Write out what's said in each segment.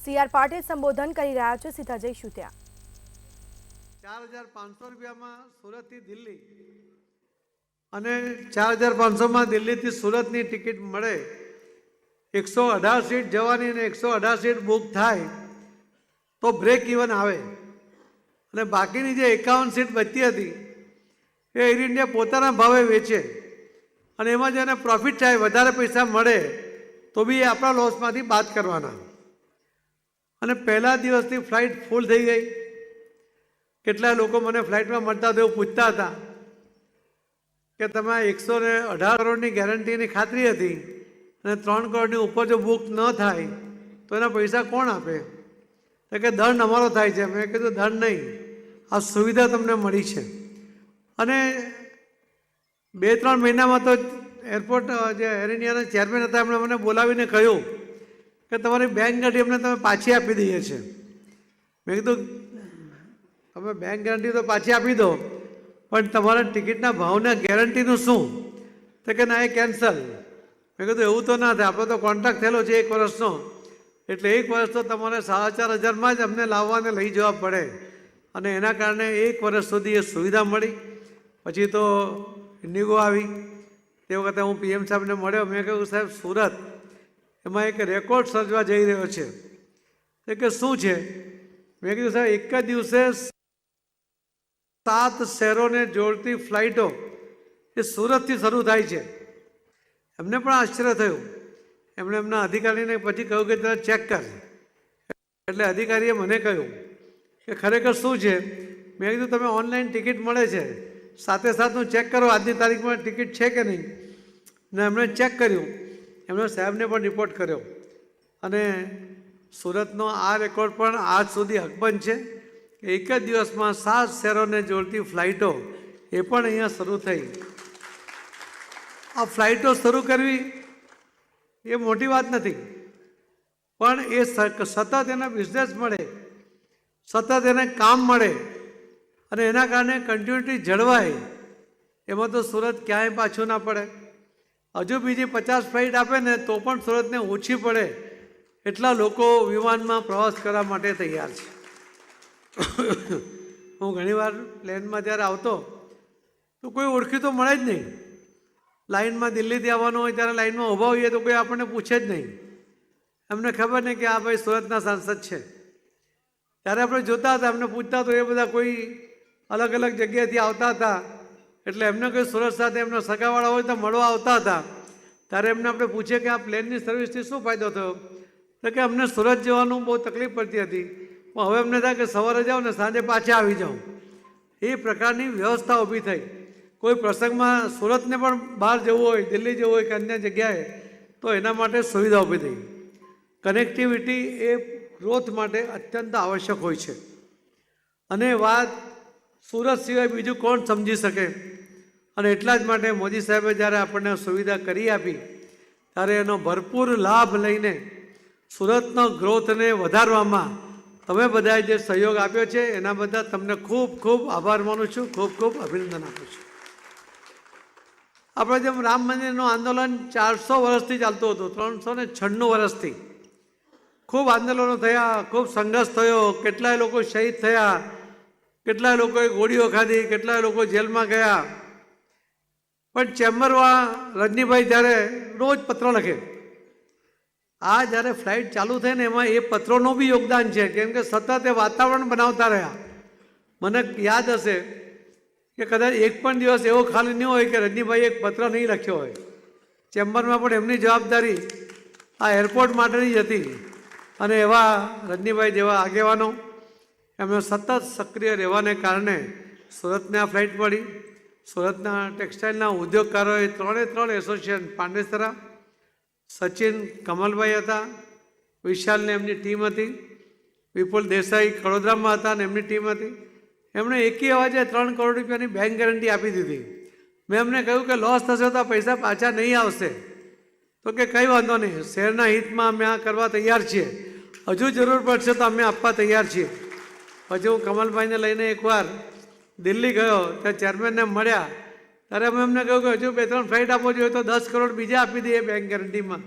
CR Patil સંબોધન કરી રહ્યા છે, સીધા જઈશું ત્યાં। 4500 રૂપિયામાં સુરતથી દિલ્હી અને 4500માં દિલ્હીથી સુરતની ટિકિટ મળે, 118 સીટ જવાની અને 118 સીટ બુક થાય તો બ્રેક ઇવન આવે અને બાકીની જે 51 સીટ બચતી હતી એ એર ઇન્ડિયા પોતાના ભાવે વેચે અને એમાં જેને પ્રોફિટ થાય, વધારે પૈસા મળે તો બી એ આપણા લોસમાંથી બાદ કરવાના। અને પહેલા દિવસથી ફ્લાઇટ ફૂલ થઈ ગઈ। કેટલા લોકો મને ફ્લાઇટમાં મળતા હતા, એવું પૂછતા હતા કે તમે 118 કરોડની ગેરંટીની ખાતરી હતી અને 3 કરોડની ઉપર જો બુક ન થાય તો એના પૈસા કોણ આપે? તો કે દંડ અમારો થાય છે। મેં કીધું દંડ નહીં, આ સુવિધા તમને મળી છે। અને 2-3 મહિનામાં તો એરપોર્ટ જે એર ઇન્ડિયાના ચેરમેન હતા એમણે મને બોલાવીને કહ્યું કે તમારી બેંક ગાડી અમને તમે પાછી આપી દઈએ છીએ। મેં કીધું તમે બેંક ગેરંટી તો પાછી આપી દો, પણ તમારા ટિકિટના ભાવના ગેરંટીનું શું? તો કે ના, એ કેન્સલ। મેં કીધું એવું તો ના થાય, આપણો તો કોન્ટ્રાક્ટ થયેલો છે 1 વર્ષનો, એટલે 1 વર્ષ તો તમારે 4500માં જ અમને લાવવાને લઈ જવા પડે। અને એના કારણે 1 વર્ષ સુધી એ સુવિધા મળી। પછી તો ઇન્ડિગો આવી। તે વખતે હું પીએમ સાહેબને મળ્યો। મેં કહ્યું સાહેબ, સુરત એમાં એક રેકોર્ડ સર્જવા જઈ રહ્યો છે। એ કે શું છે? મેં કીધું સાહેબ, એક જ દિવસે 7 શહેરોને જોડતી ફ્લાઇટો એ સુરતથી શરૂ થાય છે। એમને પણ આશ્ચર્ય થયું। એમણે એમના અધિકારીને પછી કહ્યું કે તમે ચેક કર। એટલે અધિકારીએ મને કહ્યું કે ખરેખર શું છે? મેં કીધું તમે ઓનલાઈન ટિકિટ મળે છે, સાથે હું ચેક કરો આજની તારીખમાં ટિકિટ છે કે નહીં। ને એમણે ચેક કર્યું, એમણે સાહેબને પણ રિપોર્ટ કર્યો અને સુરતનો આ રેકોર્ડ પણ આજ સુધી અકબંધ છે કે એક જ દિવસમાં 7 શહેરોને જોડતી ફ્લાઇટો એ પણ અહીંયા શરૂ થઈ। આ ફ્લાઇટો શરૂ કરવી એ મોટી વાત નથી, પણ એ સતત એને બિઝનેસ મળે, સતત એને કામ મળે અને એના કારણે કન્ટિન્યુટી જળવાય, એમાં તો સુરત ક્યાંય પાછું ના પડે। હજુ બીજી 50 ફ્લાઇટ આપે ને તો પણ સુરતને ઓછી પડે એટલા લોકો વિમાનમાં પ્રવાસ કરવા માટે તૈયાર છે। હું ઘણીવાર પ્લેનમાં જ્યારે આવતો તો કોઈ ઓળખીતો મળે જ નહીં। લાઇનમાં દિલ્હીથી આવવાનું હોય ત્યારે લાઇનમાં ઊભા હોઈએ તો કોઈ આપણને પૂછે જ નહીં। એમને ખબર નહીં કે આ ભાઈ સુરતના સાંસદ છે। ત્યારે આપણે જોતા હતા, એમને પૂછતા તો એ બધા કોઈ અલગ અલગ જગ્યાએથી આવતા હતા, એટલે એમને કોઈ સુરત સાથે એમના સગાવાળા હોય તો મળવા આવતા હતા। ત્યારે એમને આપણે પૂછીએ કે આ પ્લેનની સર્વિસથી શું ફાયદો થયો? તો કે અમને સુરત જવાનું બહુ તકલીફ પડતી હતી, પણ હવે અમને થાય કે સવારે જાઓ ને સાંજે પાછા આવી જાઓ। એ પ્રકારની વ્યવસ્થા ઊભી થઈ। કોઈ પ્રસંગમાં સુરતને પણ બહાર જવું હોય, દિલ્હી જવું હોય કે અન્ય જગ્યાએ, તો એના માટે સુવિધા ઊભી થઈ। કનેક્ટિવિટી એ ગ્રોથ માટે અત્યંત આવશ્યક હોય છે અને વાત સુરત સિવાય બીજું કોણ સમજી શકે? અને એટલા જ માટે મોદી સાહેબે જ્યારે આપણને સુવિધા કરી આપી ત્યારે એનો ભરપૂર લાભ લઈને સુરતનો ગ્રોથને વધારવામાં તમે બધાએ જે સહયોગ આપ્યો છે એના બદલ તમને ખૂબ ખૂબ આભાર માનું છું, ખૂબ ખૂબ અભિનંદન આપું છું। આપણે જેમ રામ મંદિરનું આંદોલન 400 વર્ષથી ચાલતું હતું, 396 વર્ષથી ખૂબ આંદોલનો થયા, ખૂબ સંઘર્ષ થયો, કેટલાય લોકો શહીદ થયા, કેટલાય લોકોએ ગોળીઓ ખાધી, કેટલાય લોકો જેલમાં ગયા। પણ ચેમ્બરવાળા રજનીભાઈ જ્યારે રોજ પત્ર લખે, આ જ્યારે ફ્લાઇટ ચાલુ થઈ ને એમાં એ પત્રોનું બી યોગદાન છે, કેમ કે સતત એ વાતાવરણ બનાવતા રહ્યા। મને યાદ હશે કે કદાચ એક પણ દિવસ એવો ખાલી નહીં હોય કે રજનીભાઈએ એક પત્ર નહીં લખ્યો હોય। ચેમ્બરમાં પણ એમની જવાબદારી આ એરપોર્ટ માટેની જ હતી અને એવા રજનીભાઈ જેવા આગેવાનો એમને સતત સક્રિય રહેવાને કારણે સુરતને આ ફ્લાઇટ મળી। સુરતના ટેક્સટાઇલના ઉદ્યોગકારોએ 3 એસોસિએશન, પાંડેસરા, સચિન, કમલભાઈ હતા, વિશાલને એમની ટીમ હતી, વિપુલ દેસાઈ કડોદરામાં હતા અને એમની ટીમ હતી। એમણે એકી અવાજે 3 કરોડ રૂપિયાની બેંક ગેરંટી આપી દીધી। મેં એમને કહ્યું કે લોસ થશે તો આ પૈસા પાછા નહીં આવશે, તો કે કંઈ વાંધો નહીં, શહેરના હિતમાં અમે આ કરવા તૈયાર છીએ, હજુ જરૂર પડશે તો અમે આપવા તૈયાર છીએ। પછી હું કમલભાઈને લઈને એકવાર દિલ્હી ગયો, ત્યાં ચેરમેનને મળ્યા, ત્યારે અમે એમને કહ્યું કે હજુ 2-3 ફ્લાઇટ આપવો જોઈએ તો 10 કરોડ બીજા આપી દઈએ બેંક ગેરંટીમાં,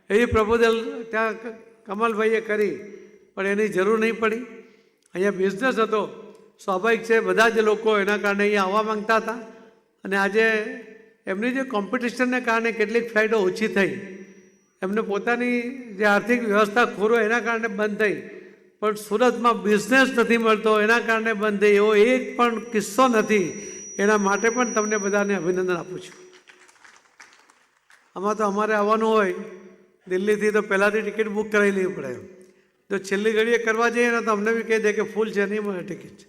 એવી પ્રપોઝલ ત્યાં કમલભાઈએ કરી। પણ એની જરૂર નહીં પડી. અહીંયા બિઝનેસ હતો, સ્વાભાવિક છે બધા જ લોકો એના કારણે અહીંયા આવવા માંગતા હતા. અને આજે એમની જે કોમ્પિટિશનને કારણે કેટલીક ફ્લાઇટો ઓછી થઈ, એમને પોતાની જે આર્થિક વ્યવસ્થા ખોરો એના કારણે બંધ થઈ. પણ સુરતમાં બિઝનેસ નથી મળતો એના કારણે બંધ થઈ, એવો એક પણ કિસ્સો નથી. એના માટે પણ તમને બધાને અભિનંદન આપું છું. આમાં તો અમારે આવવાનું હોય દિલ્હીથી તો પહેલાંથી ટિકિટ બુક કરાવી લેવી પડે. જો છેલ્લી ઘડીએ કરવા જઈએ ને તો અમને બી કહી દે કે ફૂલ છે, નહીં મળે ટિકિટ.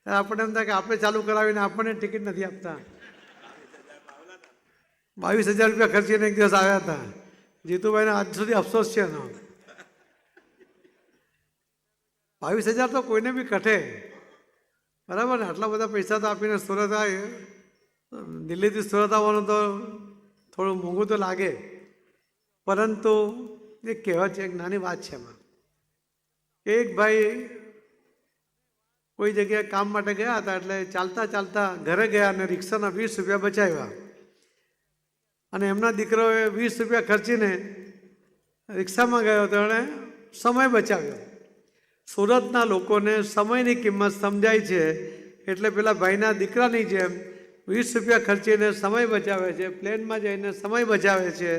આપણને એમ થાય કે આપણે ચાલુ કરાવીને આપણને ટિકિટ નથી આપતા. 22,000 રૂપિયા ખર્ચીને એક દિવસ આવ્યા હતા. જીતુભાઈને આજ સુધી અફસોસ છે એનો. 22,000 તો કોઈને બી કઠે, બરાબર ને? આટલા બધા પૈસા તો આપીને સુરત આવે, દિલ્હીથી સુરત આવવાનું તો થોડું મોંઘું તો લાગે. પરંતુ એ કહેવત છે, એક નાની વાત છે એમાં. એક ભાઈ કોઈ જગ્યાએ કામ માટે ગયા હતા, એટલે ચાલતા ચાલતા ઘરે ગયા અને રિક્ષાના 20 રૂપિયા બચાવ્યા. અને એમના દીકરોએ 20 રૂપિયા ખર્ચીને રિક્ષામાં ગયો તો એણે સમય બચાવ્યો. સુરતના લોકોને સમયની કિંમત સમજાય છે, એટલે પેલા ભાઈના દીકરાની જેમ 20 રૂપિયા ખર્ચીને સમય બચાવે છે, પ્લેનમાં જઈને સમય બચાવે છે.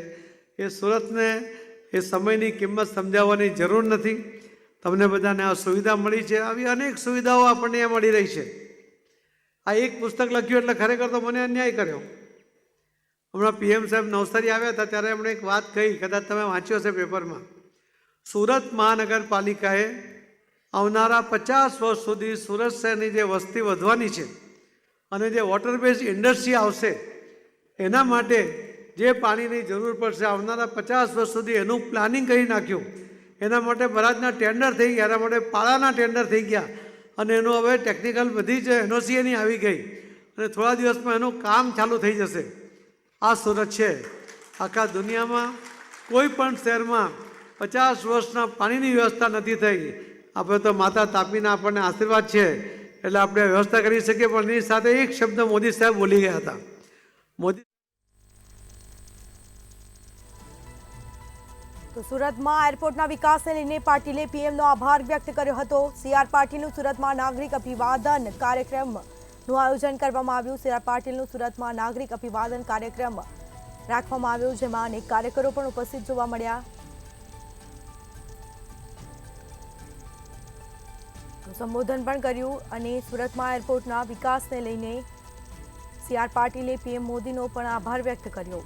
એ સુરતને એ સમયની કિંમત સમજાવવાની જરૂર નથી. તમને બધાને આ સુવિધા મળી છે. આવી અનેક સુવિધાઓ આપણને અહીંયા મળી રહી છે. આ એક પુસ્તક લખ્યું એટલે ખરેખર તો મને અન્યાય કર્યો. હમણાં PM સાહેબ નવસારી આવ્યા હતા ત્યારે એમણે એક વાત કહી, કદાચ તમે વાંચ્યો હશે પેપરમાં. સુરત મહાનગરપાલિકાએ આવનારા 50 વર્ષ સુધી સુરત શહેરની જે વસ્તી વધવાની છે અને જે વોટર બેઝ ઇન્ડસ્ટ્રી આવશે એના માટે જે પાણીની જરૂર પડશે આવનારા 50 વર્ષ સુધી એનું પ્લાનિંગ કરી નાખ્યું. એના માટે બરાજના ટેન્ડર થઈ ગયા, એના માટે પાળાના ટેન્ડર થઈ ગયા અને એનું હવે ટેકનિકલ બધી જ NOC એની આવી ગઈ અને થોડા દિવસમાં એનું કામ ચાલુ થઈ જશે. આ સુરત છે. આખા દુનિયામાં કોઈ પણ શહેરમાં 50 વર્ષના પાણીની વ્યવસ્થા નથી થઈ. આપણે તો માતા તાપીના આપણને આશીર્વાદ છે એટલે આપણે વ્યવસ્થા કરી શકીએ. પણ એની સાથે એક શબ્દ મોદી સાહેબ બોલી ગયા હતા. મોદી તો સુરતમાં એરપોર્ટના વિકાસને લઈને પાટીલે પીએમનો આભાર વ્યક્ત કર્યો હતો. CR પાટીલનું સુરતમાં નાગરિક અભિવાદન કાર્યક્રમનું આયોજન કરવામાં આવ્યું. CR પાટીલનું સુરતમાં નાગરિક અભિવાદન કાર્યક્રમ રાખવામાં આવ્યો, જેમાં અનેક કાર્યકરો પણ ઉપસ્થિત જોવા મળ્યા. સંબોધન પણ કર્યું અને સુરતમાં એરપોર્ટના વિકાસને લઈને CR પાટીલે PM મોદીનો પણ આભાર વ્યક્ત કર્યો.